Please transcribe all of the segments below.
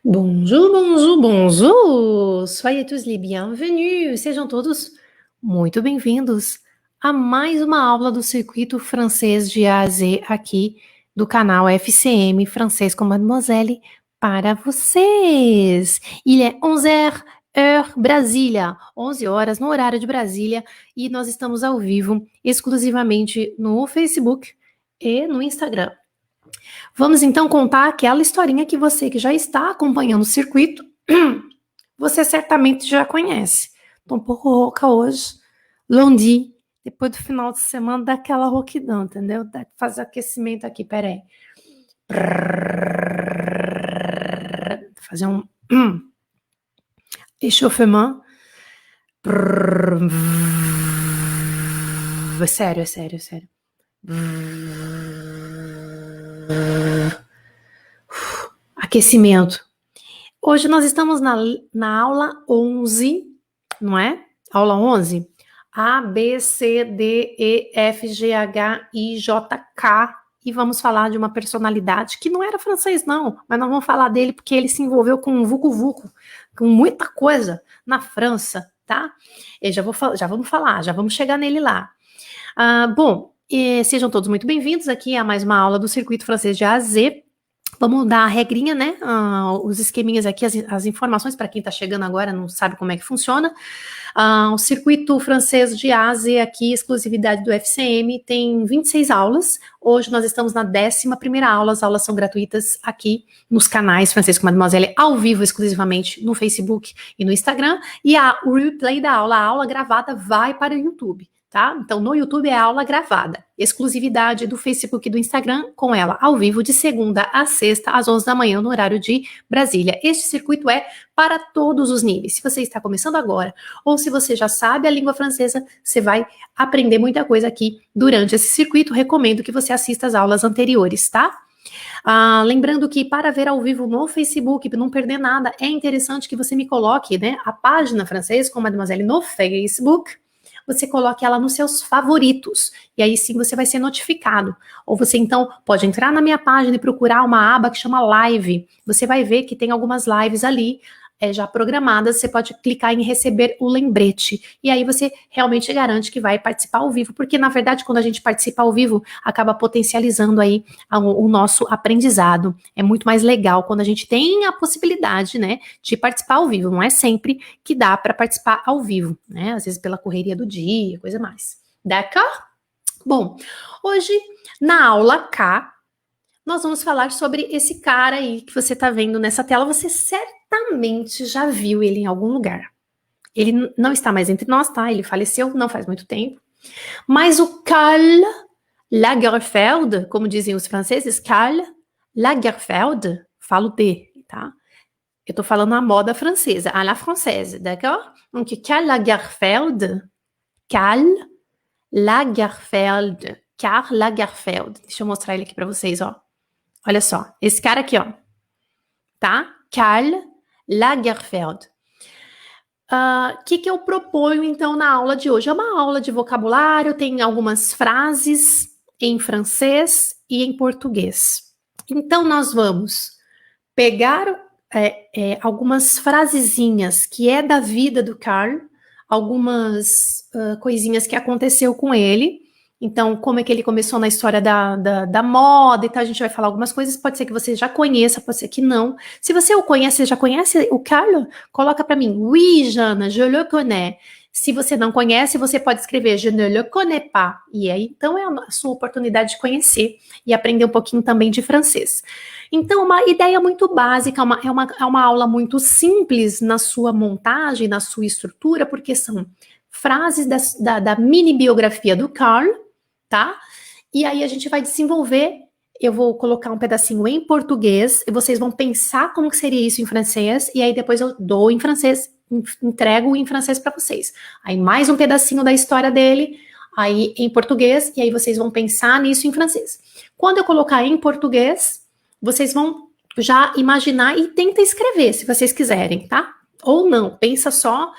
Bonjour, bonjour, bonjour! Soyez tous les bienvenus! Sejam todos muito bem-vindos a mais uma aula do circuito francês de A a Z aqui do canal FCM Francês com Mademoiselle para vocês. Il est 11h, heure Brasília, 11 horas no horário de Brasília, e nós estamos ao vivo exclusivamente no Facebook e no Instagram. Vamos então contar aquela historinha que você que já está acompanhando o circuito, você certamente já conhece. Estou um pouco rouca hoje, lundi, depois do final de semana dá aquela rouquidão, entendeu? Dá pra fazer aquecimento aqui, peraí. Fazer um échauffement. É sério. Aquecimento. Hoje nós estamos na aula 11, não é? Aula 11. A, B, C, D, E, F, G, H, I, J, K. E vamos falar de uma personalidade que não era francês, não. Mas nós vamos falar dele porque ele se envolveu com um vucu-vucu, com muita coisa na França, tá? Eu já vamos falar, já vamos chegar nele lá. Bom, sejam todos muito bem-vindos aqui a mais uma aula do Circuito Francês de A a Z. Vamos dar a regrinha, né? Os esqueminhas aqui, as informações para quem está chegando agora, não sabe como é que funciona. O circuito francês de A a Z aqui, exclusividade do FCM, tem 26 aulas. Hoje nós estamos na 11ª aula, as aulas são gratuitas aqui nos canais Francês com Mademoiselle, ao vivo exclusivamente no Facebook e no Instagram. E o replay da aula, a aula gravada, vai para o YouTube. Tá? Então, no YouTube é aula gravada, exclusividade do Facebook e do Instagram, com ela ao vivo de segunda a sexta, às 11 da manhã, no horário de Brasília. Este circuito é para todos os níveis. Se você está começando agora, ou se você já sabe a língua francesa, você vai aprender muita coisa aqui durante esse circuito. Recomendo que você assista às aulas anteriores, tá? Lembrando que para ver ao vivo no Facebook, para não perder nada, é interessante que você me coloque, né, a página Francês com Mademoiselle no Facebook. Você coloque ela nos seus favoritos, e aí sim você vai ser notificado. Ou você então pode entrar na minha página e procurar uma aba que chama Live. Você vai ver que tem algumas lives ali, já programadas, você pode clicar em receber o lembrete, e aí você realmente garante que vai participar ao vivo, porque na verdade quando a gente participa ao vivo, acaba potencializando aí o nosso aprendizado. É muito mais legal quando a gente tem a possibilidade, né, de participar ao vivo. Não é sempre que dá para participar ao vivo, né, às vezes pela correria do dia, coisa mais. D'accord? Bom, hoje na aula K, nós vamos falar sobre esse cara aí que você está vendo nessa tela. Você certamente já viu ele em algum lugar. Ele não está mais entre nós, tá? Ele faleceu não faz muito tempo. Mas o Karl Lagerfeld, como dizem os franceses, Karl Lagerfeld, falo D, tá? Eu tô falando a moda francesa, à la française, d'accord? Donc, Karl Lagerfeld, deixa eu mostrar ele aqui para vocês, ó. Olha só, esse cara aqui, ó, tá? Karl Lagerfeld. O que eu proponho, então, na aula de hoje? É uma aula de vocabulário, tem algumas frases em francês e em português. Então, nós vamos pegar algumas frasezinhas que é da vida do Karl, algumas coisinhas que aconteceu com ele. Então, como é que ele começou na história da moda e tal, a gente vai falar algumas coisas, pode ser que você já conheça, pode ser que não. Se você o conhece, já conhece o Karl, coloca para mim, oui, Jana, je le connais. Se você não conhece, você pode escrever je ne le connais pas. E aí, então, é a sua oportunidade de conhecer e aprender um pouquinho também de francês. Então, uma ideia muito básica, é uma aula muito simples na sua montagem, na sua estrutura, porque são frases da mini biografia do Karl, tá? E aí a gente vai desenvolver, eu vou colocar um pedacinho em português, e vocês vão pensar como que seria isso em francês, e aí depois eu dou em francês, entrego em francês para vocês. Aí mais um pedacinho da história dele, aí em português, e aí vocês vão pensar nisso em francês. Quando eu colocar em português, vocês vão já imaginar e tenta escrever, se vocês quiserem, tá? ou não, pensa só,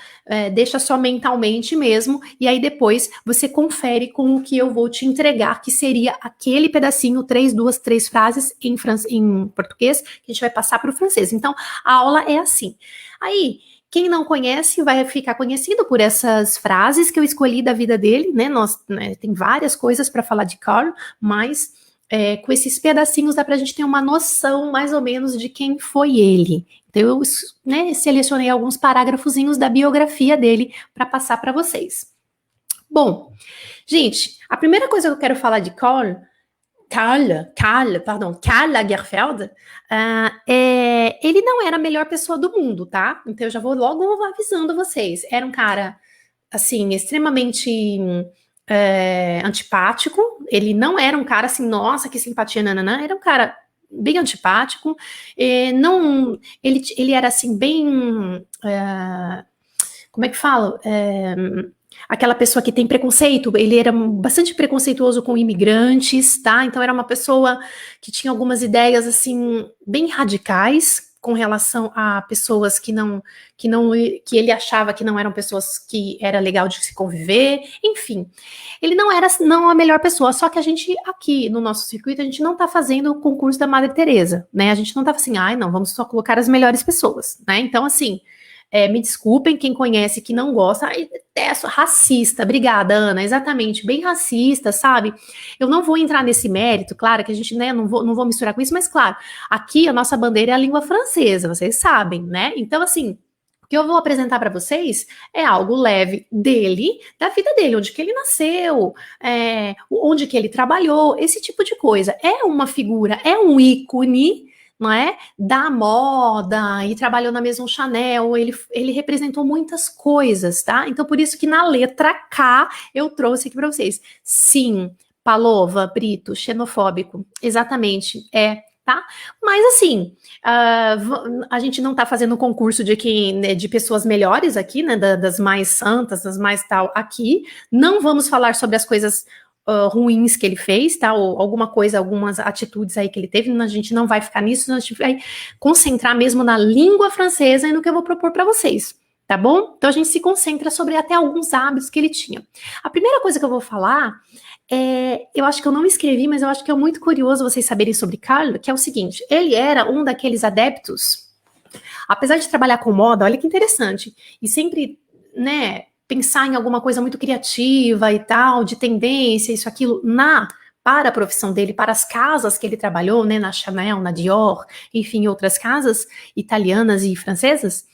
deixa só mentalmente mesmo, e aí depois você confere com o que eu vou te entregar, que seria aquele pedacinho, 3 frases em português, que a gente vai passar para o francês. Então, a aula é assim. Aí, quem não conhece vai ficar conhecido por essas frases que eu escolhi da vida dele, né? Tem várias coisas para falar de Karl, mas com esses pedacinhos dá para a gente ter uma noção mais ou menos de quem foi ele. Então eu, né, selecionei alguns parágrafozinhos da biografia dele para passar para vocês. Bom, gente, a primeira coisa que eu quero falar de Karl Lagerfeld, ele não era a melhor pessoa do mundo, tá? Então eu já vou logo avisando vocês. Era um cara, assim, extremamente antipático. Ele não era um cara assim, nossa, que simpatia, nananã. Era um cara bem antipático. Ele era assim, bem... como é que fala? Aquela pessoa que tem preconceito, ele era bastante preconceituoso com imigrantes, tá? Então era uma pessoa que tinha algumas ideias assim bem radicais com relação a pessoas que ele achava que não eram pessoas que era legal de se conviver, enfim. Ele não era a melhor pessoa, só que a gente aqui no nosso circuito a gente não tá fazendo o concurso da Madre Teresa, né? A gente não tá assim, não, vamos só colocar as melhores pessoas, né? Então assim, me desculpem quem conhece que não gosta, detesto, racista, obrigada, Ana, exatamente, bem racista, sabe? Eu não vou entrar nesse mérito, claro que a gente, né, não vou misturar com isso, mas claro, aqui a nossa bandeira é a língua francesa, vocês sabem, né? Então, assim, o que eu vou apresentar para vocês é algo leve dele, da vida dele, onde que ele nasceu, onde que ele trabalhou, esse tipo de coisa. É uma figura, é um ícone, não é? Da moda, e trabalhou na Maison Chanel, ele representou muitas coisas, tá? Então, por isso que na letra K eu trouxe aqui para vocês. Sim, Palova, Brito, xenofóbico, exatamente, tá? Mas assim, a gente não tá fazendo concurso de pessoas melhores aqui, né? Das mais santas, das mais tal aqui. Não vamos falar sobre as coisas ruins que ele fez, tá? Ou algumas atitudes aí que ele teve, a gente não vai ficar nisso, a gente vai concentrar mesmo na língua francesa e no que eu vou propor para vocês, tá bom? Então a gente se concentra sobre até alguns hábitos que ele tinha. A primeira coisa que eu vou falar eu acho que eu não escrevi, mas eu acho que é muito curioso vocês saberem sobre Karl, que é o seguinte, ele era um daqueles adeptos, apesar de trabalhar com moda, olha que interessante, e sempre, né, pensar em alguma coisa muito criativa e tal, de tendência, isso, aquilo, para a profissão dele, para as casas que ele trabalhou, né, na Chanel, na Dior, enfim, outras casas italianas e francesas,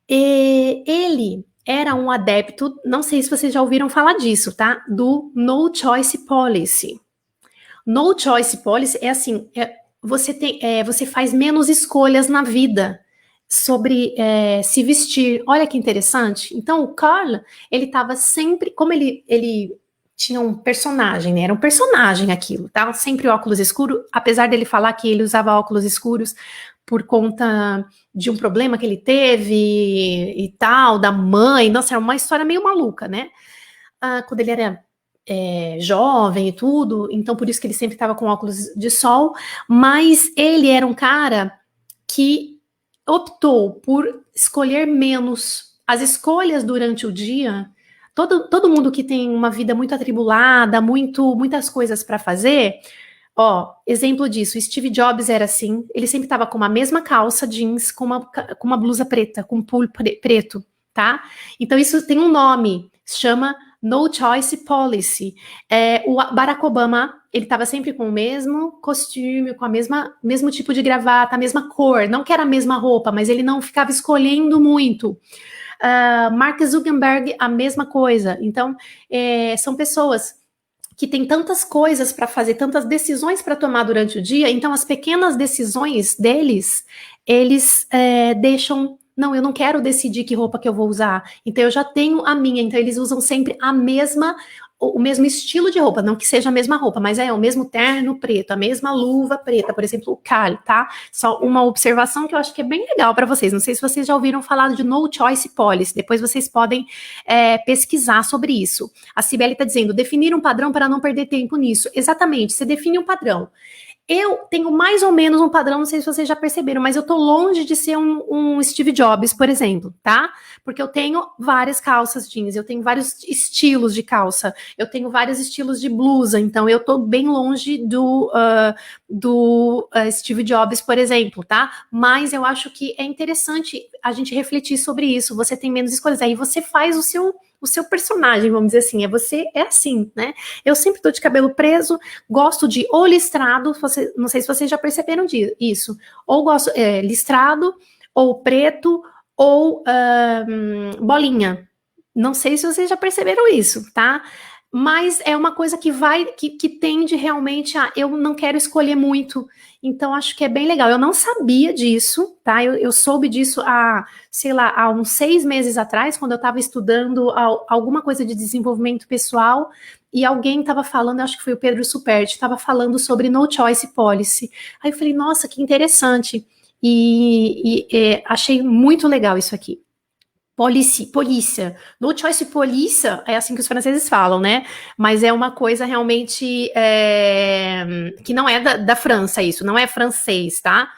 ele era um adepto, não sei se vocês já ouviram falar disso, tá, do No Choice Policy. No Choice Policy é assim, você faz menos escolhas na vida, sobre se vestir. Olha que interessante. Então, o Karl, ele estava sempre, como ele tinha um personagem, né? Era um personagem aquilo, tá? Sempre óculos escuros, apesar dele falar que ele usava óculos escuros por conta de um problema que ele teve e tal, da mãe. Nossa, era uma história meio maluca, né? Quando ele era jovem e tudo, então por isso que ele sempre estava com óculos de sol, mas ele era um cara que optou por escolher menos. As escolhas durante o dia, todo mundo que tem uma vida muito atribulada, muitas coisas para fazer, exemplo disso, Steve Jobs era assim, ele sempre estava com uma mesma calça jeans, com uma blusa preta, com um pulo preto, tá? Então isso tem um nome, se chama No Choice Policy. O Barack Obama, ele estava sempre com o mesmo costume, com mesmo tipo de gravata, a mesma cor, não que era a mesma roupa, mas ele não ficava escolhendo muito. Mark Zuckerberg, a mesma coisa. Então, são pessoas que têm tantas coisas para fazer, tantas decisões para tomar durante o dia, então as pequenas decisões deles, eles deixam... Não, eu não quero decidir que roupa que eu vou usar. Então eu já tenho a minha. Então eles usam sempre o mesmo estilo de roupa, não que seja a mesma roupa, mas o mesmo terno preto, a mesma luva preta, por exemplo, o Karl, tá? Só uma observação que eu acho que é bem legal para vocês. Não sei se vocês já ouviram falar de No Choice Policy. Depois vocês podem pesquisar sobre isso. A Cibele está dizendo, definir um padrão para não perder tempo nisso. Exatamente, você define um padrão. Eu tenho mais ou menos um padrão, não sei se vocês já perceberam, mas eu tô longe de ser um Steve Jobs, por exemplo, tá? Porque eu tenho várias calças jeans, eu tenho vários estilos de calça, eu tenho vários estilos de blusa, então eu tô bem longe do Steve Jobs, por exemplo, tá? Mas eu acho que é interessante a gente refletir sobre isso. Você tem menos escolhas, aí você faz o seu personagem, vamos dizer assim, você é assim, né? Eu sempre tô de cabelo preso, gosto de ou listrado, não sei se vocês já perceberam isso, ou gosto listrado, ou preto, ou bolinha. Não sei se vocês já perceberam isso, tá? Mas é uma coisa que tende realmente a eu não quero escolher muito. Então, acho que é bem legal. Eu não sabia disso, tá? Eu soube disso sei lá, há uns 6 meses atrás, quando eu estava estudando alguma coisa de desenvolvimento pessoal, e alguém estava falando, acho que foi o Pedro Superti, estava falando sobre no choice policy. Aí eu falei, nossa, que interessante. Achei muito legal isso aqui. Polícia. No choice polícia, é assim que os franceses falam, né? Mas é uma coisa realmente que não é da França, isso, não é francês, tá?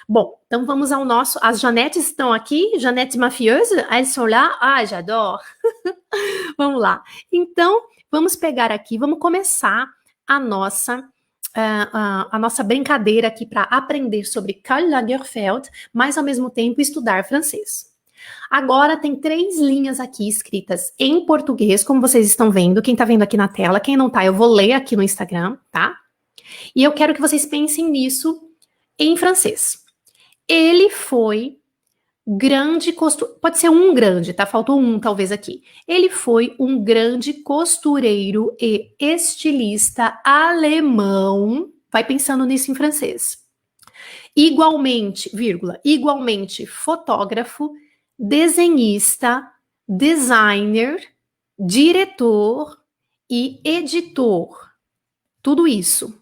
Bom, então vamos ao nosso. As Janettes estão aqui, Janettes mafieuses, elles sont là. Ah, j'adore. Vamos lá. Então, vamos pegar aqui, vamos começar a nossa brincadeira aqui para aprender sobre Karl Lagerfeld, mas ao mesmo tempo estudar francês. Agora tem 3 linhas aqui escritas em português, como vocês estão vendo. Quem tá vendo aqui na tela, quem não tá, eu vou ler aqui no Instagram, tá? E eu quero que vocês pensem nisso em francês. Ele foi grande costureiro, pode ser um grande, tá? Faltou um talvez aqui. Ele foi um grande costureiro e estilista alemão. Vai pensando nisso em francês. Igualmente, igualmente fotógrafo, desenhista, designer, diretor e editor. Tudo isso.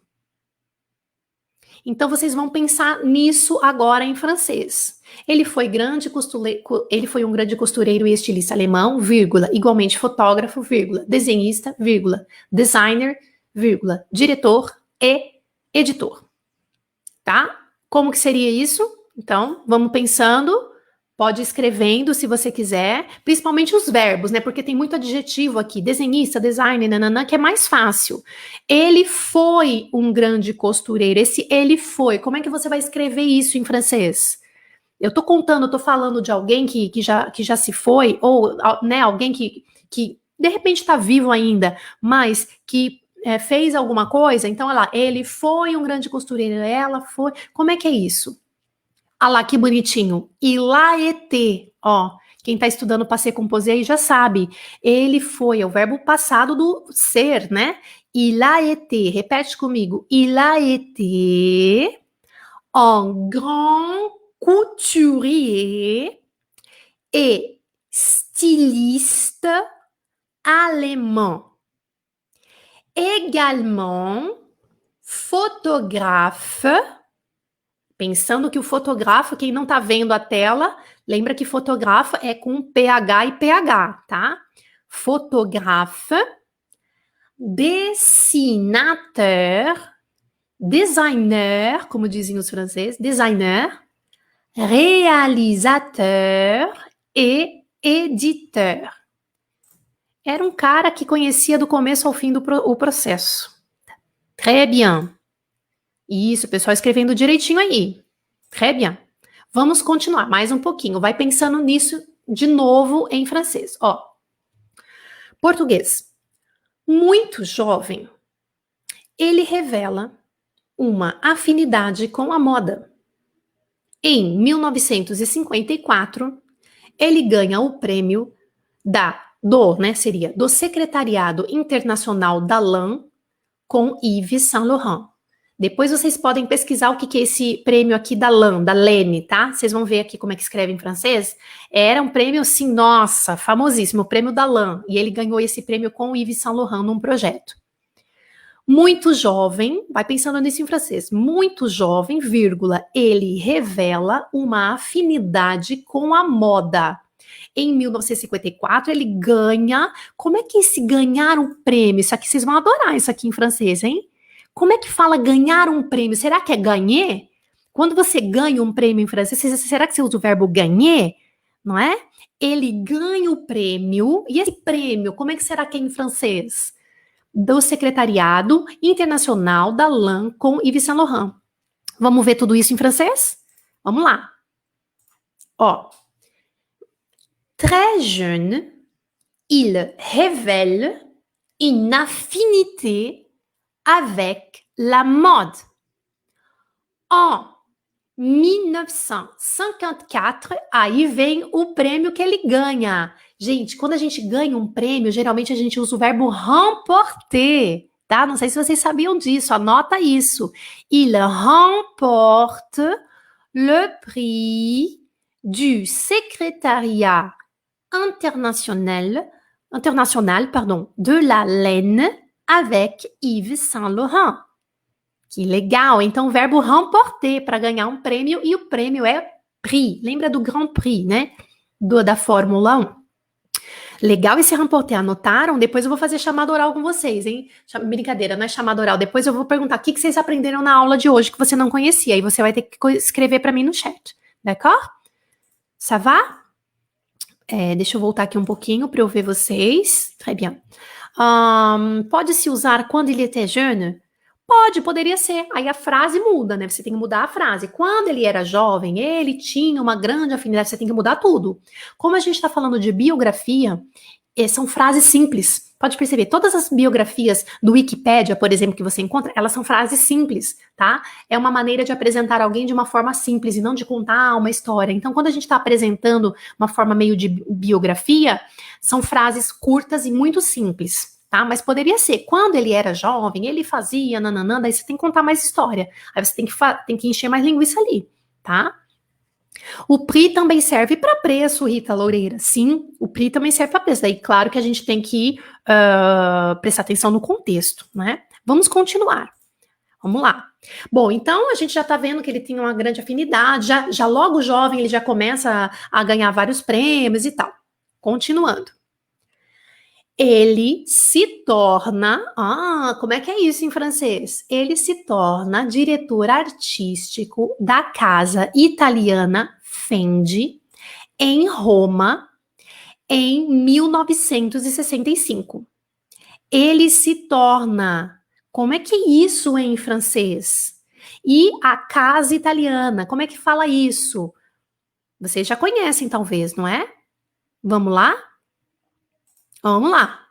Então vocês vão pensar nisso agora em francês. Ele foi um grande costureiro e estilista alemão, vírgula, igualmente fotógrafo, vírgula, desenhista, vírgula, designer, vírgula, diretor e editor. Tá? Como que seria isso? Então, vamos pensando. Pode ir escrevendo se você quiser, principalmente os verbos, né? Porque tem muito adjetivo aqui, desenhista, designer, nananã, que é mais fácil. Ele foi um grande costureiro. Esse ele foi, como é que você vai escrever isso em francês? Eu tô contando, eu tô falando de alguém que já se foi, ou né, alguém que de repente está vivo ainda, mas que fez alguma coisa. Então, olha lá, ele foi um grande costureiro, ela foi. Como é que é isso? Ah lá, que bonitinho. Il a été, ó. Quem está estudando passé composé aí já sabe. Ele foi, é o verbo passado do ser, né? Il a été, repete comigo. Il a été un grand couturier et styliste allemand. Également photographe. Pensando que o fotógrafo, quem não tá vendo a tela, lembra que fotógrafo é com PH e PH, tá? Fotógrafo, dessinateur, designer, como dizem os franceses, designer, réalisateur e éditeur. Era um cara que conhecia do começo ao fim o processo. Très bien. Isso, pessoal escrevendo direitinho aí. Très bien. Vamos continuar mais um pouquinho. Vai pensando nisso de novo em francês. Ó, português. Muito jovem, ele revela uma afinidade com a moda. Em 1954, ele ganha o prêmio do Secretariado Internacional da Lã com Yves Saint Laurent. Depois vocês podem pesquisar o que é esse prêmio aqui da LAN, da Lene, tá? Vocês vão ver aqui como é que escreve em francês. Era um prêmio, assim, nossa, famosíssimo, o prêmio da LAN. E ele ganhou esse prêmio com o Yves Saint Laurent num projeto. Muito jovem, vai pensando nisso em francês, muito jovem, vírgula, ele revela uma afinidade com a moda. Em 1954, ele ganha. Como é que esse ganhar um prêmio? Isso aqui, vocês vão adorar isso aqui em francês, hein? Como é que fala ganhar um prêmio? Será que é gagner? Quando você ganha um prêmio em francês, será que você usa o verbo gagner? Não é? Ele ganha o prêmio. E esse prêmio, como é que será que é em francês? Do Secretariado Internacional da Lancôme Yves Saint Laurent. Vamos ver tudo isso em francês? Vamos lá. Ó. Très jeune, il révèle une affinité avec la mode. En 1954, aí vem o prêmio que ele ganha. Gente, quando a gente ganha um prêmio, geralmente a gente usa o verbo remporter, tá? Não sei se vocês sabiam disso, anota isso. Il remporte le prix du secrétariat international, de la laine avec Yves Saint Laurent. Que legal! Então, o verbo remporter para ganhar um prêmio, e o prêmio é prix. Lembra do Grand Prix, né? Da Fórmula 1. Legal esse remporter, anotaram? Depois eu vou fazer chamada oral com vocês, hein? Brincadeira, não é chamada oral. Depois eu vou perguntar o que vocês aprenderam na aula de hoje que você não conhecia. E você vai ter que escrever para mim no chat. D'accord? Ça va? Deixa eu voltar aqui um pouquinho para eu ver vocês. Très bien. Pode-se usar quando ele était jeune? Poderia ser. Aí a frase muda, né? Você tem que mudar a frase. Quando ele era jovem, ele tinha uma grande afinidade. Você tem que mudar tudo. Como a gente está falando de biografia, são frases simples. Pode perceber, todas as biografias do Wikipédia, por exemplo, que você encontra, elas são frases simples, tá? É uma maneira de apresentar alguém de uma forma simples e não de contar uma história. Então, quando a gente está apresentando uma forma meio de biografia, são frases curtas e muito simples. Tá? Mas poderia ser, quando ele era jovem, ele fazia, nananã, daí você tem que contar mais história. Aí você tem que encher mais linguiça ali, tá? O PRI também serve para preço, Rita Loureira. Sim, o PRI também serve para preço. Daí, claro que a gente tem que prestar atenção no contexto, né? Vamos continuar. Vamos lá. Bom, então a gente já está vendo que ele tem uma grande afinidade, já logo jovem ele já começa a ganhar vários prêmios e tal. Continuando. Ele se torna, como é que é isso em francês? Ele se torna diretor artístico da casa italiana Fendi, em Roma, em 1965. Ele se torna, como é que é isso em francês? E a casa italiana, como é que fala isso? Vocês já conhecem, talvez, não é? Vamos lá? Vamos lá.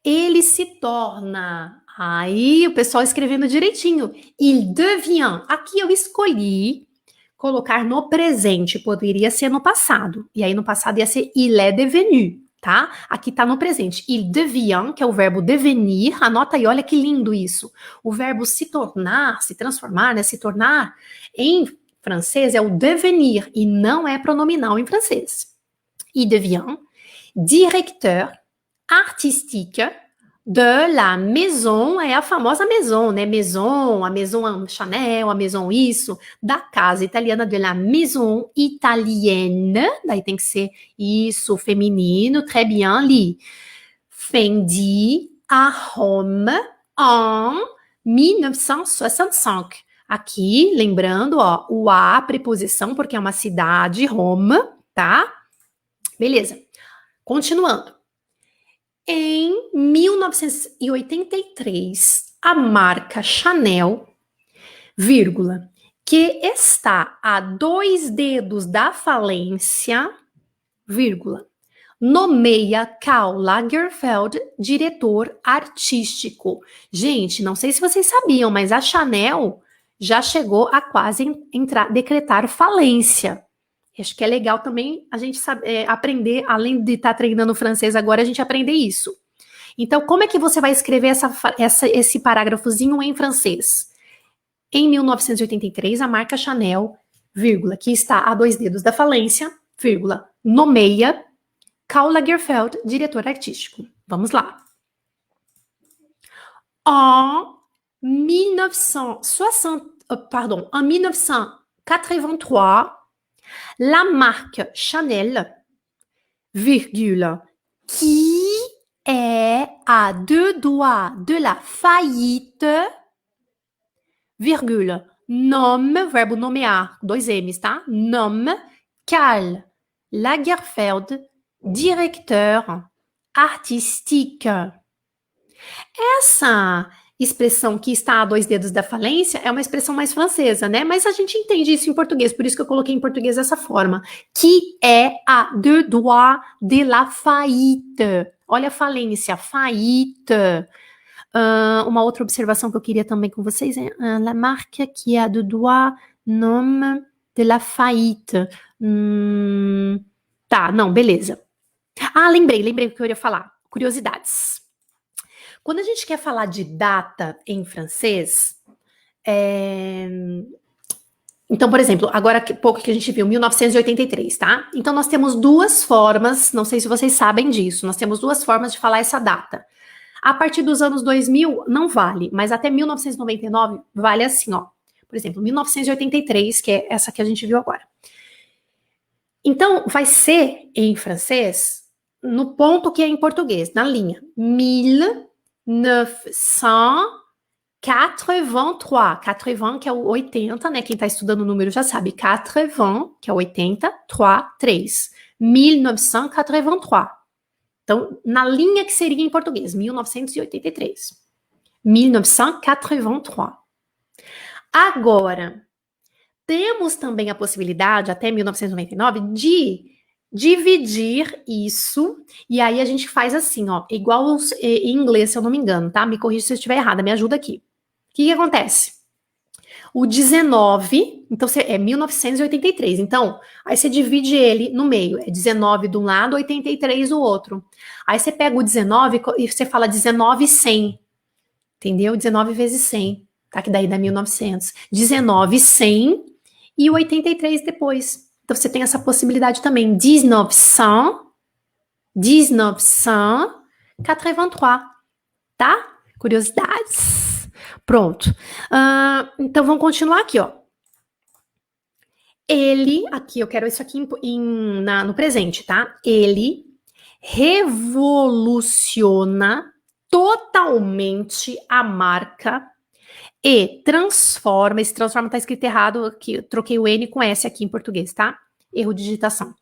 Ele se torna. Aí o pessoal escrevendo direitinho. Il devient. Aqui eu escolhi colocar no presente. Poderia ser no passado. E aí no passado ia ser il est devenu, tá? Aqui tá no presente. Il devient, que é o verbo devenir. Anota aí, olha que lindo isso. O verbo se tornar, se transformar, né? Se tornar em francês é o devenir e não é pronominal em francês. Il devient directeur artistique de la maison, é a famosa maison, né? Maison, a maison Chanel, a maison isso, da casa italiana, de la maison italienne, daí tem que ser isso, feminino, très bien, li. Fendi à Rome en 1965. Aqui, lembrando, ó, o a preposição, porque é uma cidade, Roma, tá? Beleza. Continuando. Em 1983, a marca Chanel, vírgula, que está a 2 dedos da falência, vírgula, nomeia Karl Lagerfeld diretor artístico. Gente, não sei se vocês sabiam, mas a Chanel já chegou a quase decretar falência. Acho que é legal também a gente aprender, além de estar treinando francês agora, a gente aprender isso. Então, como é que você vai escrever esse parágrafozinho em francês? Em 1983, a marca Chanel, vírgula, que está a 2 dedos da falência, vírgula, nomeia Karl Lagerfeld diretor artístico. Vamos lá. En 1983, la marque Chanel, virgule, qui est à 2 doigts de la faillite, vírgula, nomme, verbo nomear, 2 M's, tá? Nomme Karl Lagerfeld, directeur artistique. Essa expressão que está a 2 dedos da falência é uma expressão mais francesa, né? Mas a gente entende isso em português, por isso que eu coloquei em português dessa forma, que é a deux doigts de la faillite. Olha a falência, faillite. Uma outra observação que eu queria também com vocês é la marque qui a deux doigts nomme de la faillite. Tá, não, beleza. Ah, lembrei o que eu ia falar. Curiosidades. Quando a gente quer falar de data em francês, então, por exemplo, agora pouco que a gente viu, 1983, tá? Então, nós temos 2 formas, não sei se vocês sabem disso, nós temos 2 formas de falar essa data. A partir dos anos 2000, não vale, mas até 1999 vale assim, ó. Por exemplo, 1983, que é essa que a gente viu agora. Então, vai ser em francês no ponto que é em português, na linha 1983. 80, que é o 80, né? Quem tá estudando o número já sabe. 80, que é o 80, 3. 1983. Então, na linha que seria em português, 1983. 1983. Agora, temos também a possibilidade, até 1999, de dividir isso, e aí a gente faz assim, ó, igual em inglês, se eu não me engano, tá? Me corrija se eu estiver errada, me ajuda aqui. O que acontece? O 19, então é 1983, então, aí você divide ele no meio, é 19 de um lado, 83 do outro. Aí você pega o 19 e você fala 19 100, entendeu? 19 vezes 100, tá? Que daí dá 1900. 19 100 e o 83 depois. Então, você tem essa possibilidade também. 1983, tá? Curiosidades. Pronto. Então, vamos continuar aqui, ó. Ele, aqui, eu quero isso aqui no presente, tá? Ele revoluciona totalmente a marca e transforma, esse transforma tá escrito errado aqui, eu troquei o N com S aqui em português, tá? Erro de digitação.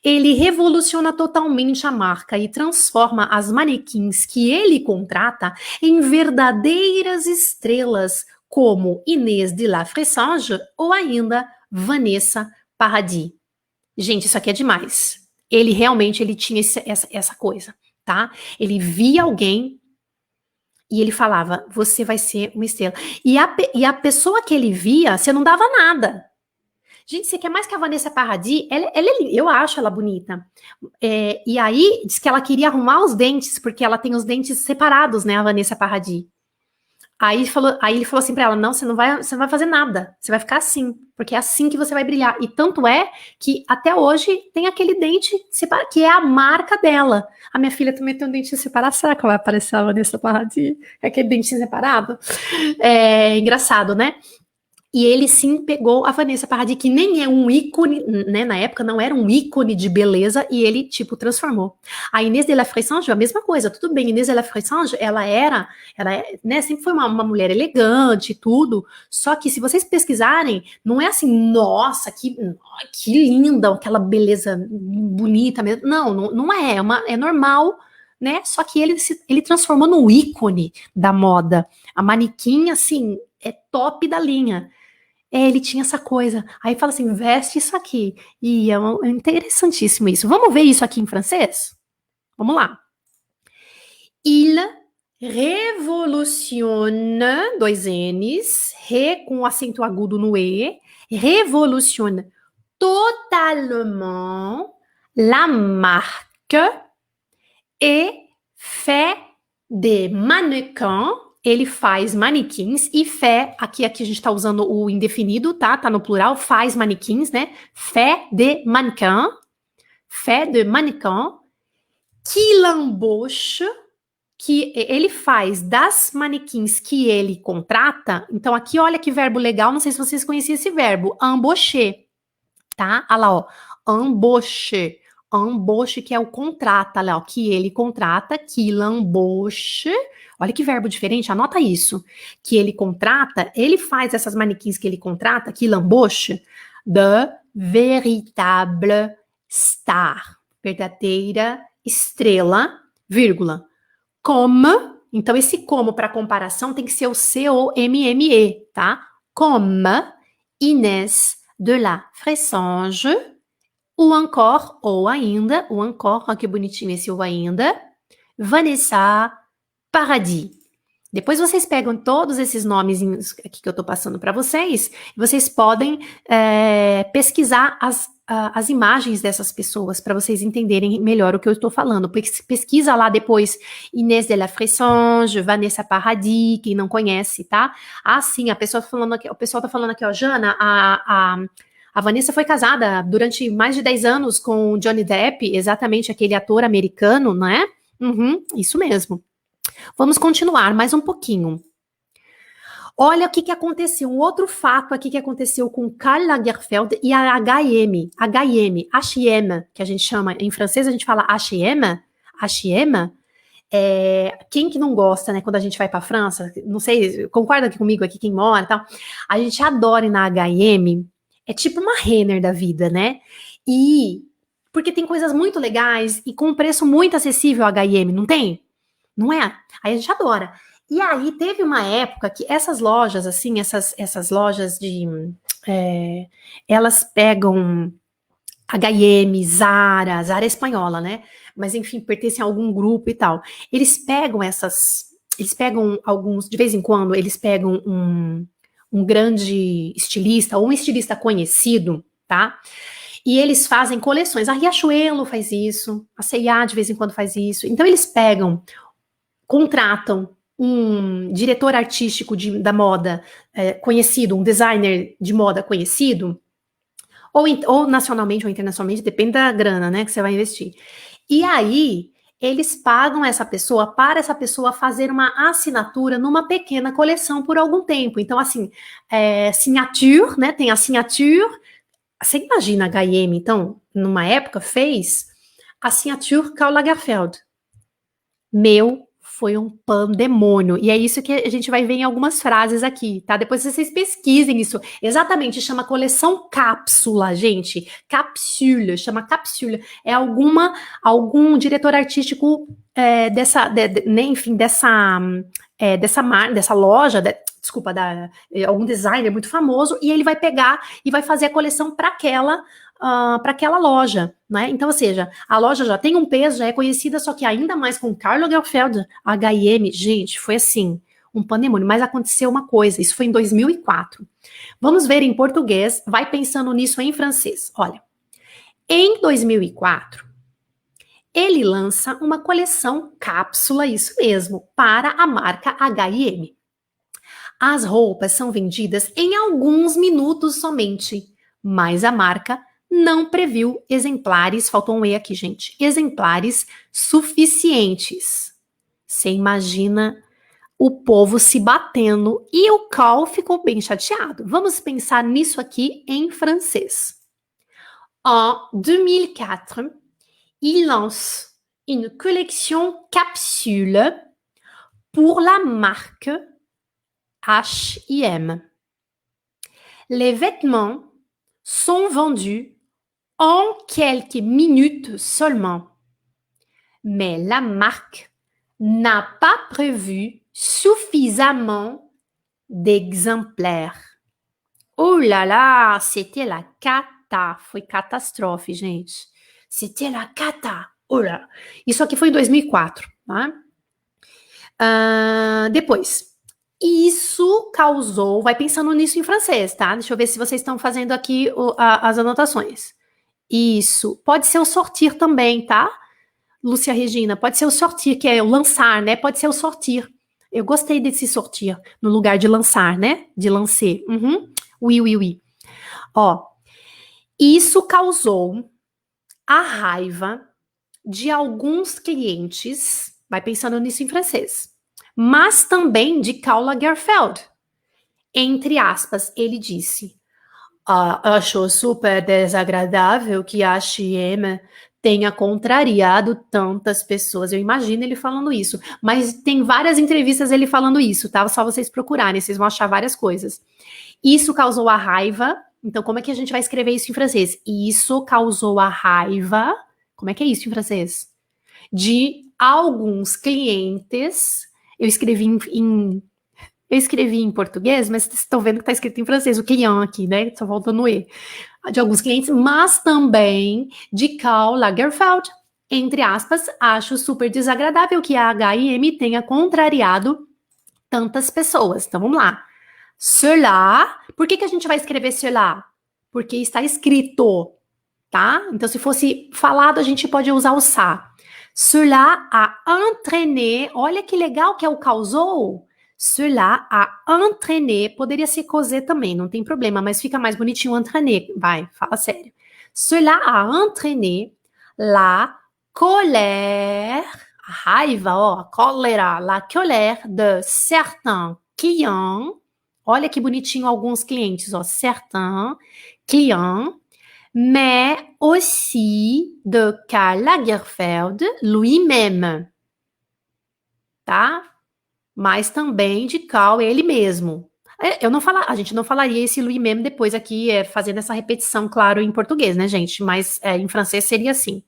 Ele revoluciona totalmente a marca e transforma as manequins que ele contrata em verdadeiras estrelas, como Inês de la Fressange ou ainda Vanessa Paradis. Gente, isso aqui é demais. Ele realmente tinha essa coisa, tá? Ele via alguém e ele falava, você vai ser uma estrela. E a pessoa que ele via, você não dava nada. Gente, você quer mais que a Vanessa Paradis? Eu acho ela bonita. E aí, diz que ela queria arrumar os dentes, porque ela tem os dentes separados, né, a Vanessa Paradis. Aí ele falou assim pra ela, não, você não vai fazer nada, você vai ficar assim, porque é assim que você vai brilhar. E tanto é que até hoje tem aquele dente que é a marca dela. A minha filha também tem um dente separado, será que vai aparecer a Vanessa Paradis? É aquele dentinho separado? É engraçado, né? E ele sim pegou a Vanessa Paradis, que nem é um ícone, né? Na época não era um ícone de beleza, e ele, tipo, transformou. A Inês de la Fressange, a mesma coisa, tudo bem, Inês de la Fressange, ela né, sempre foi uma mulher elegante e tudo, só que se vocês pesquisarem, não é assim, nossa, que linda, aquela beleza bonita mesmo. Não é, é normal, né? Só que ele transformou no ícone da moda. A manequim, assim, é top da linha. Ele tinha essa coisa. Aí fala assim, veste isso aqui. E é interessantíssimo isso. Vamos ver isso aqui em francês? Vamos lá. Il révolutionne, 2 N's, com acento agudo no E, révolutionne totalement la marque et fait des mannequins. Ele faz manequins e aqui a gente tá usando o indefinido, tá? Tá no plural, faz manequins, né? Fait de mannequin, qu'il embauche, que ele faz das manequins que ele contrata. Então aqui, olha que verbo legal, não sei se vocês conheciam esse verbo, embaucher, tá? Olha lá, ó, embaucher, embauche, que é o contrata lá, ó, que ele contrata, qu'il embauche. Olha que verbo diferente, anota isso. Que ele contrata, ele faz essas manequins que ele contrata, qu'il embauche, de véritable star, verdadeira estrela, vírgula. Comme, então esse como para comparação tem que ser o C-O-M-M-E, tá? Comme Inès de la Fressange, ou ainda, olha que bonitinho esse ou ainda, Vanessa Paradis. Depois vocês pegam todos esses nomezinhos aqui que eu tô passando para vocês, e vocês podem pesquisar as imagens dessas pessoas para vocês entenderem melhor o que eu estou falando. Pesquisa lá depois Inès de la Fressange, Vanessa Paradis, quem não conhece, tá? Ah, sim, o pessoal tá falando aqui, ó, Jana, a Vanessa foi casada durante mais de 10 anos com Johnny Depp, exatamente aquele ator americano, não é? Uhum, isso mesmo. Vamos continuar mais um pouquinho. Olha o que aconteceu, um outro fato aqui que aconteceu com Karl Lagerfeld e a H&M, H&M, que a gente chama, em francês a gente fala H&M, quem que não gosta, né, quando a gente vai para França, não sei, concorda aqui comigo aqui quem mora e tal, a gente adora ir na H&M, é tipo uma Renner da vida, né, e porque tem coisas muito legais e com um preço muito acessível a H&M, não tem? Não é? Aí a gente adora. E aí teve uma época que essas lojas, assim, essas lojas de... elas pegam H&M, Zara é espanhola, né? Mas enfim, pertencem a algum grupo e tal. Eles pegam alguns, de vez em quando, eles pegam um grande estilista ou um estilista conhecido, tá? E eles fazem coleções. A Riachuelo faz isso, a C&A de vez em quando faz isso. Então eles contratam um diretor artístico da moda conhecido, um designer de moda conhecido, ou nacionalmente ou internacionalmente, depende da grana, né, que você vai investir. E aí, eles pagam essa pessoa para essa pessoa fazer uma assinatura numa pequena coleção por algum tempo. Então, assim, signature, né, tem a signature. Você imagina a H&M, então, numa época, fez a signature Karl Lagerfeld. Foi um pandemônio. E é isso que a gente vai ver em algumas frases aqui, tá? Depois vocês pesquisem isso. Exatamente, chama coleção cápsula, gente. Capsule, chama capsule. É algum diretor artístico dessa loja, algum designer muito famoso, e ele vai pegar e vai fazer a coleção para aquela loja, né? Então, ou seja, a loja já tem um peso, já é conhecida, só que ainda mais com Karl Lagerfeld, H&M, gente, foi assim, um pandemônio. Mas aconteceu uma coisa, isso foi em 2004. Vamos ver em português, vai pensando nisso em francês. Olha, em 2004, ele lança uma coleção cápsula, isso mesmo, para a marca H&M. As roupas são vendidas em alguns minutos somente, mas a marca não previu exemplares, faltou um E aqui, gente, exemplares suficientes. Você imagina o povo se batendo e o Karl ficou bem chateado. Vamos pensar nisso aqui em francês. En 2004, il lance une collection capsule pour la marque H&M. Les vêtements sont vendus en quelques minutes seulement. Mais la marque n'a pas prévu suffisamment d'exemplaires. Oh là là, c'était la cata. Foi catástrofe, gente. C'était la cata. Oh là. Isso aqui foi em 2004, tá? Depois, isso causou... Vai pensando nisso em francês, tá? Deixa eu ver se vocês estão fazendo aqui as anotações. Isso. Pode ser o sortir também, tá? Lúcia Regina, pode ser o sortir, que é o lançar, né? Pode ser o sortir. Eu gostei desse sortir, no lugar de lançar, né? De lancer. Oui. Ó, isso causou a raiva de alguns clientes, vai pensando nisso em francês, mas também de Karl Lagerfeld. Entre aspas, ele disse... achou super desagradável que a H&M tenha contrariado tantas pessoas. Eu imagino ele falando isso. Mas tem várias entrevistas ele falando isso, tá? Só vocês procurarem, vocês vão achar várias coisas. Isso causou a raiva. Então, como é que a gente vai escrever isso em francês? Isso causou a raiva. Como é que é isso em francês? De alguns clientes. Eu escrevi em português, mas vocês estão vendo que está escrito em francês, o client aqui, né? Só falta no E. De alguns clientes, mas também de Karl Lagerfeld. Entre aspas, acho super desagradável que a H&M tenha contrariado tantas pessoas. Então, vamos lá. Cela. Por que a gente vai escrever cela? Porque está escrito, tá? Então, se fosse falado, a gente pode usar o ça. Cela a entraîné. Olha que legal que é o causou. Cela a entraîné. Poderia ser causé também, não tem problema, mas fica mais bonitinho entraîné. Vai, fala sério. Cela a entraîné la colère, a raiva, ó, colère, la colère de certains clients. Olha que bonitinho alguns clientes, ó, certains clients, mais aussi de Karl Lagerfeld lui-même, tá? Mas também de Karl ele mesmo. A gente não falaria esse lui-même depois aqui, fazendo essa repetição, claro, em português, né, gente? Mas em francês seria assim.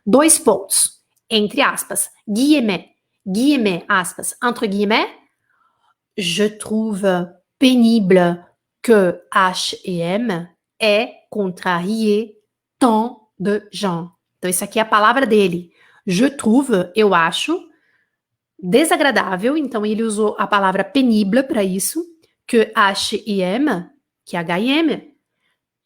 2 pontos, entre aspas, guillemets, guillemets, aspas, entre guillemets, je trouve pénible que H&M ait contrarié tant de gens. Então, isso aqui é a palavra dele. Je trouve, eu acho, desagradável. Então, ele usou a palavra pénible para isso. Que H&M, que H&M,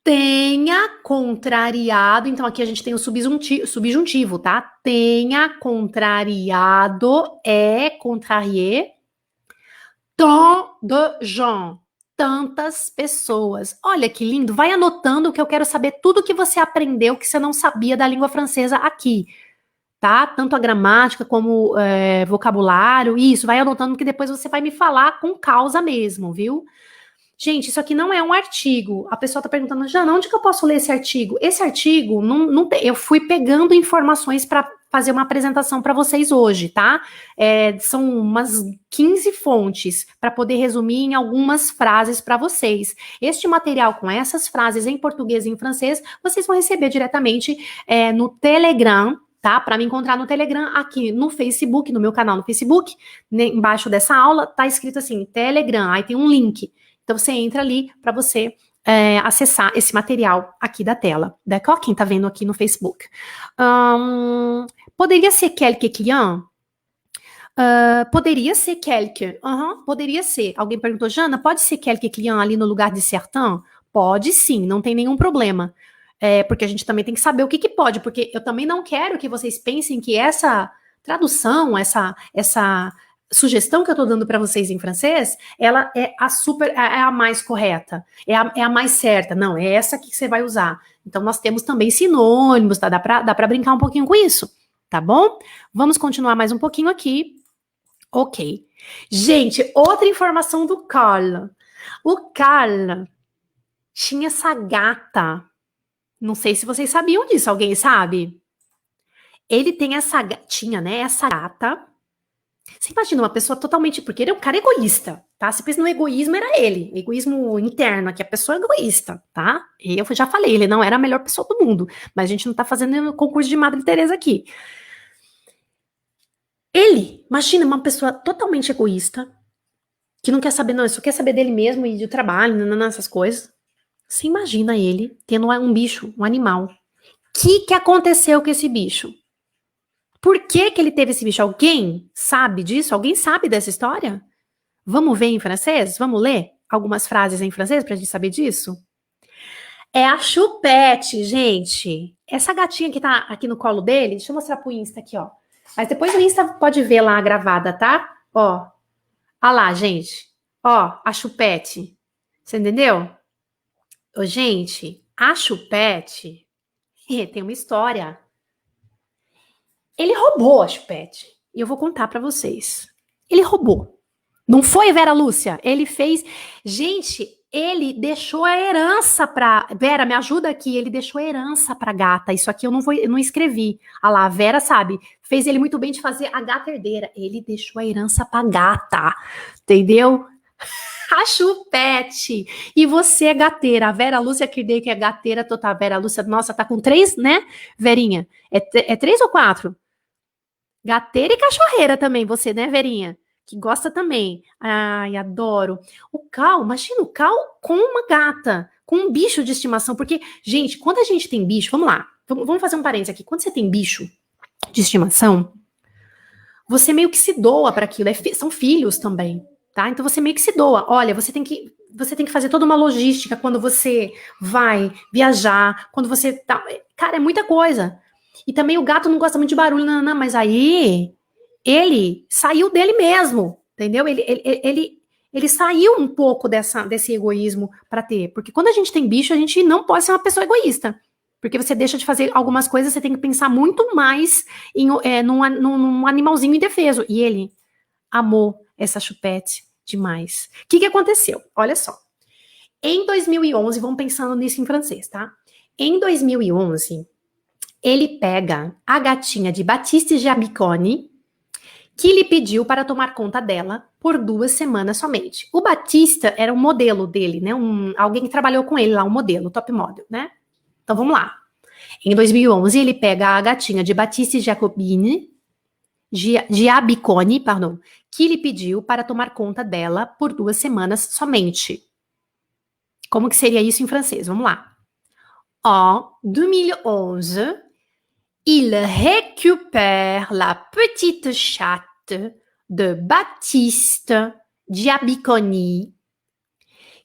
tenha contrariado. Então, aqui a gente tem o subjuntivo, tá? Tenha contrariado, contrarié, tant de gens, tantas pessoas. Olha que lindo, vai anotando que eu quero saber tudo que você aprendeu que você não sabia da língua francesa aqui, tá? Tanto a gramática como vocabulário, isso, vai anotando que depois você vai me falar com causa mesmo, viu? Gente, isso aqui não é um artigo. A pessoa tá perguntando, Jana, onde que eu posso ler esse artigo? Esse artigo, não tem, eu fui pegando informações para fazer uma apresentação para vocês hoje, tá? São umas 15 fontes para poder resumir em algumas frases para vocês. Este material com essas frases em português e em francês, vocês vão receber diretamente no Telegram, tá? Para me encontrar no Telegram, aqui no Facebook, no meu canal no Facebook, né, embaixo dessa aula, tá escrito assim, Telegram, aí tem um link. Então, você entra ali para você acessar esse material aqui da tela. D'accord? Quem está vendo aqui no Facebook. Poderia ser quelques clients? Poderia ser quelques. Poderia ser. Alguém perguntou, Jana, pode ser quelques clients ali no lugar de certains? Pode sim, não tem nenhum problema. Porque a gente também tem que saber o que pode, porque eu também não quero que vocês pensem que essa tradução, essa sugestão que eu tô dando para vocês em francês, ela é a mais correta, é a mais certa. Não, é essa aqui que você vai usar. Então, nós temos também sinônimos, tá? Dá para brincar um pouquinho com isso, tá bom? Vamos continuar mais um pouquinho aqui. Ok. Gente, outra informação do Karl. O Karl tinha essa gata. Não sei se vocês sabiam disso, alguém sabe? Ele tem tinha, né, essa gata. Você imagina uma pessoa totalmente... Porque ele é um cara egoísta, tá? Se pensa no egoísmo, era ele. Egoísmo interno, que a pessoa é egoísta, tá? E eu já falei, ele não era a melhor pessoa do mundo. Mas a gente não tá fazendo concurso de Madre Teresa aqui. Ele, imagina uma pessoa totalmente egoísta, que não quer saber, não, só quer saber dele mesmo e do trabalho, essas coisas. Você imagina ele tendo um bicho, um animal. O que aconteceu com esse bicho? Por que ele teve esse bicho? Alguém sabe disso? Alguém sabe dessa história? Vamos ver em francês? Vamos ler algumas frases em francês pra gente saber disso? É a Chupette, gente. Essa gatinha que tá aqui no colo dele, deixa eu mostrar pro Insta aqui, ó. Mas depois o Insta pode ver lá a gravada, tá? Ó. Olha lá, gente. Ó, a Chupette. Você entendeu? Ô, gente, a Chupette tem uma história. Ele roubou a Chupette. E eu vou contar pra vocês. Ele roubou. Não foi, Vera Lúcia? Ele fez... Gente, Ele deixou a herança pra... Vera, me ajuda aqui. Ele deixou a herança pra gata. Isso aqui eu não escrevi. Ah lá, a Vera sabe. Fez ele muito bem de fazer a gata herdeira. Ele deixou a herança pra gata. Entendeu? A Chupete. E você é gateira. A Vera Lúcia Kirdei, que é gateira total. A Vera Lúcia, nossa, tá com 3, né, Verinha? É 3 ou 4? Gateira e cachorreira também, você, né, Verinha? Que gosta também. Ai, adoro. O Cal, imagina o Cal com uma gata, com um bicho de estimação. Porque, gente, quando a gente tem bicho, vamos lá, vamos fazer um parênteses aqui. Quando você tem bicho de estimação, você meio que se doa para aquilo. São filhos também, tá? Então você meio que se doa. Olha, você tem que fazer toda uma logística quando você vai viajar, quando você tá. Cara, é muita coisa. E também o gato não gosta muito de barulho, não, mas aí ele saiu dele mesmo, entendeu? Ele saiu um pouco desse egoísmo para ter. Porque quando a gente tem bicho, a gente não pode ser uma pessoa egoísta. Porque você deixa de fazer algumas coisas, você tem que pensar muito mais num animalzinho indefeso. E ele amou essa Chupete demais. O que aconteceu? Olha só. Em 2011, vamos pensando nisso em francês, tá? Em 2011, ele pega a gatinha de Baptiste Jabiconi, que lhe pediu para tomar conta dela por 2 semanas somente. O Batista era um modelo dele, né? Alguém que trabalhou com ele lá, um modelo, top model, né? Então vamos lá. Em 2011, ele pega a gatinha de Baptiste Giabiconi, que lhe pediu para tomar conta dela por 2 semanas somente. Como que seria isso em francês? Vamos lá. En 2011, il récupère la petite chatte de Baptiste Giabiconi,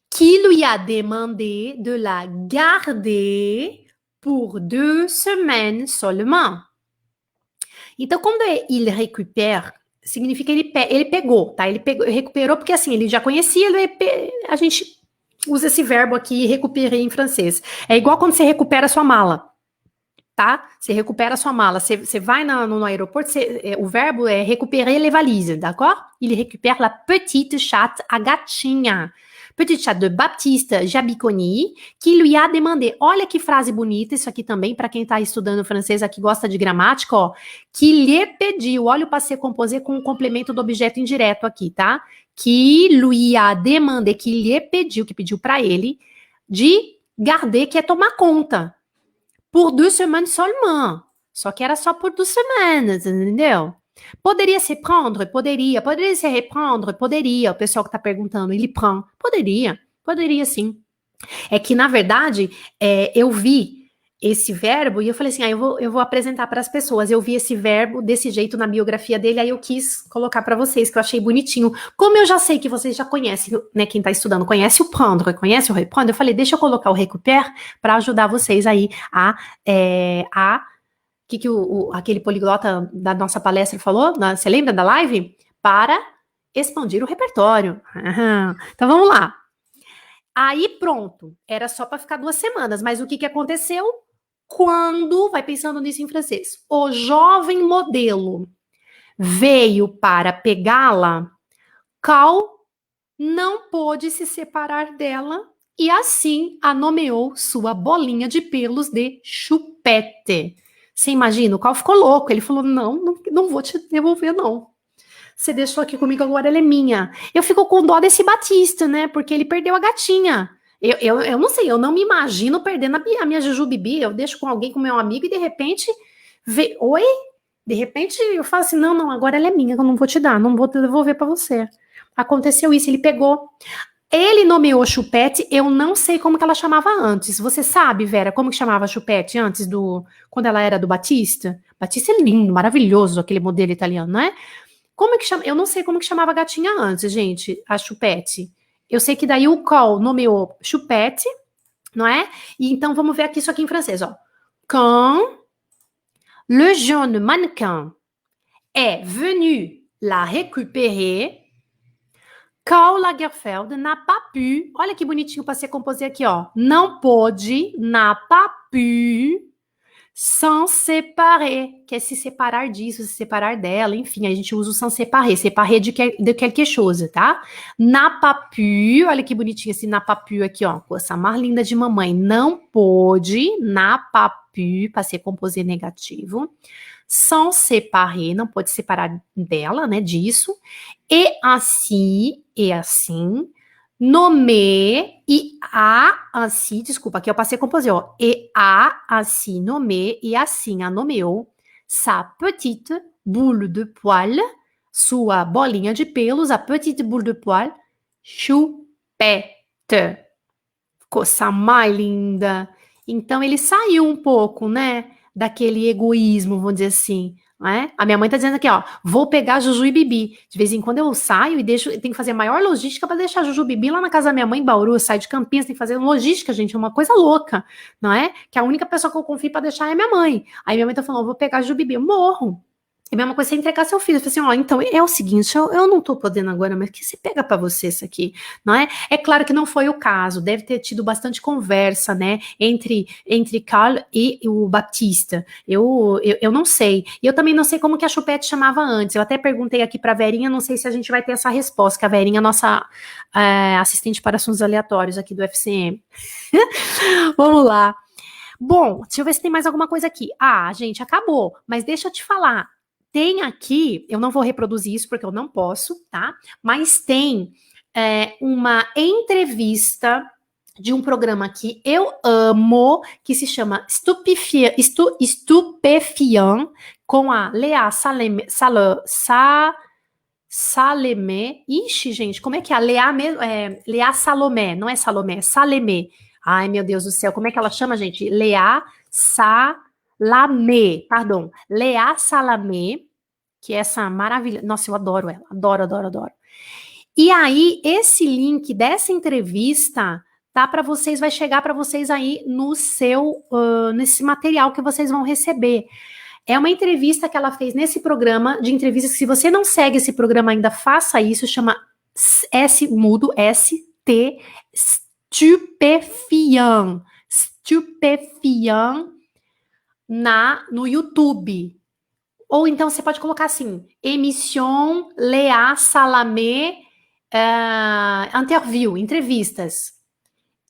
qui lui a demandé de la garder pour 2 semaines seulement. Então, quando il récupère, significa ele pegou, tá? Ele recuperou porque assim, ele já conhecia, a gente usa esse verbo aqui, recuperer em francês. É igual quando você recupera a sua mala, tá? Você recupera a sua mala, você vai no aeroporto, o verbo é récupérer les valises, d'accord? Il récupère la petite chatte, a gatinha. Petite chatte de Baptiste Jabiconi, que lui a demandé. Olha que frase bonita, isso aqui também, para quem está estudando francês aqui, gosta de gramática, ó. Que lhe pediu, olha o passé composé com o complemento do objeto indireto aqui, tá? Que lui a demandé, que lhe pediu, que pediu para ele, de garder, que é tomar conta. Por 2 semaines seulement. Só que era só por 2 semanas, entendeu? Poderia se prendre? Poderia. Poderia se reprendre? Poderia. O pessoal que tá perguntando, ele prend? Poderia sim. É que, na verdade, eu vi esse verbo e eu falei assim, eu vou apresentar para as pessoas. Eu vi esse verbo desse jeito na biografia dele, aí eu quis colocar para vocês, que eu achei bonitinho. Como eu já sei que vocês já conhecem, né, quem tá estudando, conhece o prendre, conhece o reprendre, eu falei, deixa eu colocar o récupère para ajudar vocês aí que aquele poliglota da nossa palestra falou? Você lembra da live? Para expandir o repertório. Então vamos lá. Aí pronto, era só para ficar 2 semanas, mas o que aconteceu? Quando, vai pensando nisso em francês, o jovem modelo veio para pegá-la, Cal não pôde se separar dela e assim a nomeou sua bolinha de pelos de Chupete. Você imagina, o Cal ficou louco, ele falou, não vou te devolver não. Você deixou aqui comigo, agora ela é minha. Eu fico com dó desse Batista, né? Porque ele perdeu a gatinha. Eu não sei, eu não me imagino perdendo a minha Jujubibi. Eu deixo com alguém, com meu amigo, e de repente, oi? De repente eu falo assim, não, agora ela é minha, eu não vou te dar, não vou te devolver para você. Aconteceu isso, ele pegou. Ele nomeou Chupete, eu não sei como que ela chamava antes. Você sabe, Vera, como que chamava Chupete antes quando ela era do Batista? Batista é lindo, maravilhoso, aquele modelo italiano, não é? Como é que chama? Eu não sei como que chamava a gatinha antes, gente, a Chupete. Eu sei que daí o Cole nomeou Chupete, não é? E então vamos ver aqui isso aqui em francês, ó. Quand le jeune mannequin est venu la récupérer, Karl Lagerfeld n'a pas pu, olha que bonitinho para ser composé aqui, ó. Não pôde, n'a pas pu S'en séparer, que é se separar disso, se separar dela, enfim, a gente usa o s'en séparer de quelque chose, tá? N'a pas pu, olha que bonitinho esse n'a pas pu aqui, ó, coisa mais linda de mamãe, não pôde, n'a pas pu, para ser composé negativo, s'en séparer, não pode separar dela, né, disso, e assim, nommé, e a assim, desculpa, aqui eu passei composé, ó, e a assim nommé, e assim a nomeou, sa petite boule de poil, sua bolinha de pelos, a petite boule de poil, chupette. Coisa mais linda. Então ele saiu um pouco, né, daquele egoísmo, vamos dizer assim, né? A minha mãe tá dizendo aqui, ó, vou pegar Juju e Bibi. De vez em quando eu saio e deixo, tenho que fazer a maior logística para deixar Juju e Bibi lá na casa da minha mãe em Bauru, eu saio de Campinas, tem que fazer logística, gente, é uma coisa louca, não é? Que a única pessoa que eu confio para deixar é minha mãe. Aí minha mãe tá falando, vou pegar Juju e Bibi, eu morro. É a mesma coisa você entregar seu filho. Você fala assim, ó, então é o seguinte, eu não tô podendo agora, mas que se pega para você isso aqui, não é? É claro que não foi o caso, deve ter tido bastante conversa, né, entre Carl e o Batista. Eu não sei. E eu também não sei como que a Chupette chamava antes. Eu até perguntei aqui pra Verinha, não sei se a gente vai ter essa resposta, que a Verinha é nossa assistente para assuntos aleatórios aqui do FCM. Vamos lá. Bom, deixa eu ver se tem mais alguma coisa aqui. Ah, gente, acabou. Mas deixa eu te falar. Tem aqui, eu não vou reproduzir isso porque eu não posso, tá? Mas tem uma entrevista de um programa que eu amo, que se chama Stupéfiant, com a Léa Salamé. Ixi, gente, como é que é? A Léa mesmo? Léa Salomé, não é Salomé, é Salamé. Ai, meu Deus do céu, como é que ela chama, gente? Léa Salamé, pardon. Léa Salamé, que é essa maravilha. Nossa, eu adoro ela, adoro. E aí, esse link dessa entrevista tá para vocês, vai chegar para vocês aí no seu, nesse material que vocês vão receber. É uma entrevista que ela fez nesse programa de entrevistas. Se você não segue esse programa ainda, faça isso. Chama mudo, ST, Stupéfiant no YouTube. Ou então você pode colocar assim, Émission Léa Salamé Interview, entrevistas.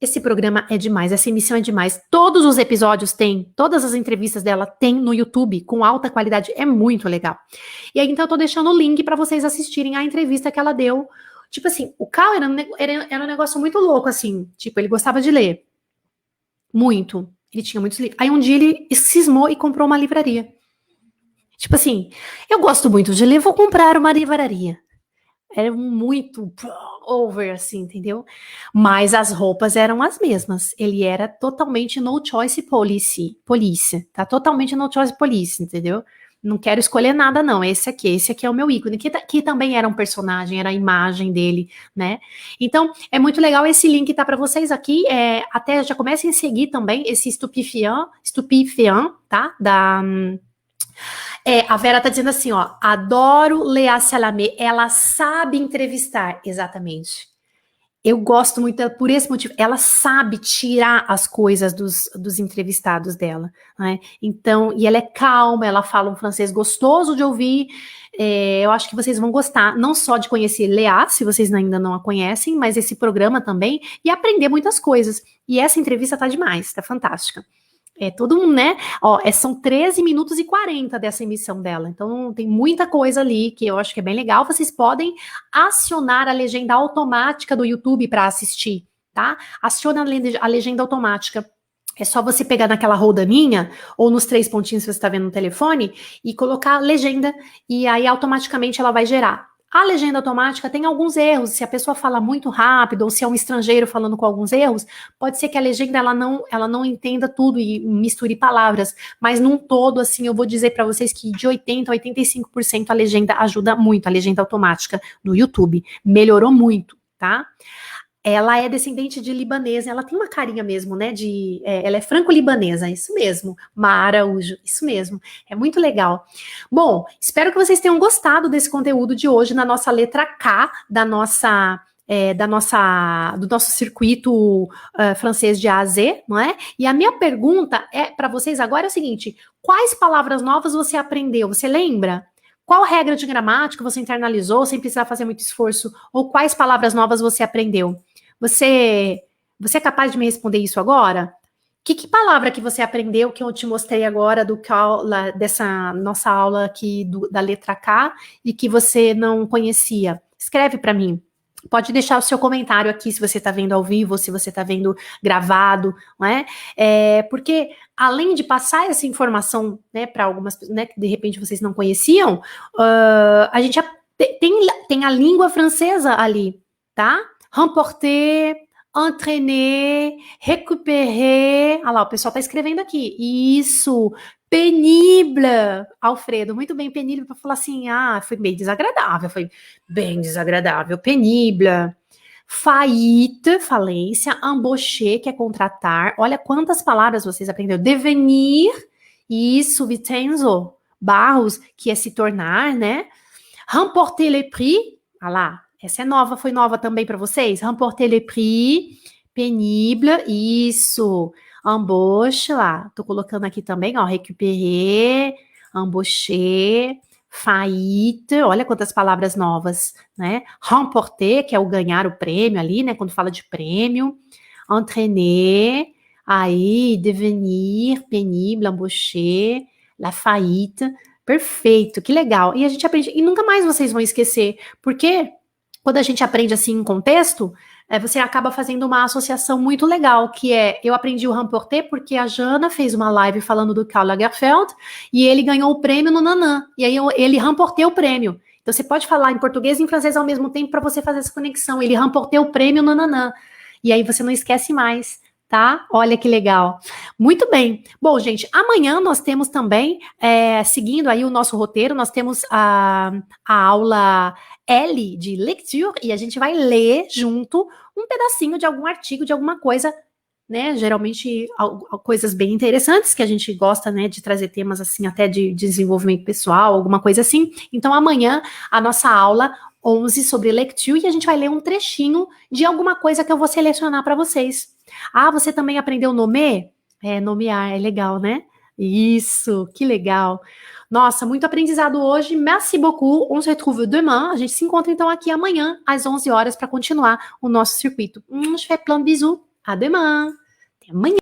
Esse programa é demais, essa emissão é demais. Todos os episódios tem, todas as entrevistas dela tem no YouTube, com alta qualidade, é muito legal. E aí, então, eu tô deixando o link para vocês assistirem a entrevista que ela deu. Tipo assim, o Cal era um negócio muito louco, assim. Tipo, ele gostava de ler. Muito. Ele tinha muitos livros. Aí um dia ele cismou e comprou uma livraria. Tipo assim, eu gosto muito de ler, vou comprar uma livraria. Era muito over, assim, entendeu? Mas as roupas eram as mesmas. Ele era totalmente no choice policy. Tá totalmente no choice policy, entendeu? Não quero escolher nada, não. Esse aqui é o meu ícone, que também era um personagem, era a imagem dele, né? Então, é muito legal. Esse link tá para vocês aqui. Até já comecem a seguir também esse Stupéfiant, tá? A Vera tá dizendo assim, ó, adoro Léa Salamé, ela sabe entrevistar, exatamente. Eu gosto muito dela por esse motivo, ela sabe tirar as coisas dos entrevistados dela, né? Então, e ela é calma, ela fala um francês gostoso de ouvir, eu acho que vocês vão gostar, não só de conhecer Léa, se vocês ainda não a conhecem, mas esse programa também, e aprender muitas coisas. E essa entrevista tá demais, tá fantástica. Todo mundo, né? Ó, são 13 minutos e 40 dessa emissão dela. Então, tem muita coisa ali que eu acho que é bem legal. Vocês podem acionar a legenda automática do YouTube para assistir, tá? Aciona a legenda automática. É só você pegar naquela rodaninha ou nos 3 pontinhos que você está vendo no telefone e colocar a legenda e aí automaticamente ela vai gerar. A legenda automática tem alguns erros. Se a pessoa fala muito rápido ou se é um estrangeiro falando com alguns erros, pode ser que a legenda ela não entenda tudo e misture palavras. Mas num todo, assim, eu vou dizer para vocês que de 80% a 85% a legenda ajuda muito, a legenda automática no YouTube. Melhorou muito, tá? Ela é descendente de libanesa, ela tem uma carinha mesmo, né, ela é franco-libanesa, isso mesmo, Mara Araújo, isso mesmo, é muito legal. Bom, espero que vocês tenham gostado desse conteúdo de hoje na nossa letra K da nossa do nosso circuito francês de A a Z, não é? E a minha pergunta para vocês agora é o seguinte: quais palavras novas você aprendeu? Você lembra? Qual regra de gramática você internalizou sem precisar fazer muito esforço? Ou quais palavras novas você aprendeu? Você é capaz de me responder isso agora? Que palavra que você aprendeu que eu te mostrei agora dessa nossa aula aqui da letra K e que você não conhecia? Escreve para mim. Pode deixar o seu comentário aqui se você está vendo ao vivo, ou se você está vendo gravado, não é? Porque além de passar essa informação, né, para algumas pessoas, né, que de repente vocês não conheciam, a gente tem a língua francesa ali, tá? Remporter, entraîner, récupérer. Olha lá, o pessoal está escrevendo aqui. Isso. Pénible. Alfredo, muito bem, pénible, para falar assim, foi bem desagradável, foi bem desagradável. Pénible. Faillite, falência. Embaucher, que é contratar. Olha quantas palavras vocês aprenderam. Devenir. Isso, Vincenzo. Barros, que é se tornar, né? Remporter le prix. Olha lá. Essa é nova, foi nova também para vocês? Remporter le prix, pénible, isso. Embauche, lá. Tô colocando aqui também, ó, récupérer, embaucher, faillite, olha quantas palavras novas, né? Remporter, que é o ganhar o prêmio ali, né? Quando fala de prêmio. Entraîner, aí, devenir, pénible, embaucher, la faillite. Perfeito, que legal. E a gente aprende, e nunca mais vocês vão esquecer, porque quando a gente aprende assim em contexto, você acaba fazendo uma associação muito legal, que eu aprendi o remporter porque a Jana fez uma live falando do Karl Lagerfeld e ele ganhou o prêmio no Nanã, e aí ele remportou o prêmio. Então você pode falar em português e em francês ao mesmo tempo para você fazer essa conexão. Ele remportou o prêmio no Nanã. E aí você não esquece mais, tá? Olha que legal. Muito bem. Bom, gente, amanhã nós temos também, seguindo aí o nosso roteiro, nós temos a aula L de lecture e a gente vai ler junto um pedacinho de algum artigo, de alguma coisa, né? Geralmente coisas bem interessantes que a gente gosta, né, de trazer temas assim até de desenvolvimento pessoal, alguma coisa assim. Então amanhã a nossa aula 11 sobre lecture e a gente vai ler um trechinho de alguma coisa que eu vou selecionar para vocês. Você também aprendeu nomer? Nomear é legal, né? Isso, que legal. Nossa, muito aprendizado hoje. Merci beaucoup. On se retrouve demain. A gente se encontra então aqui amanhã às 11 horas para continuar o nosso circuito. Je fais plein de bisous. À demain. Até amanhã.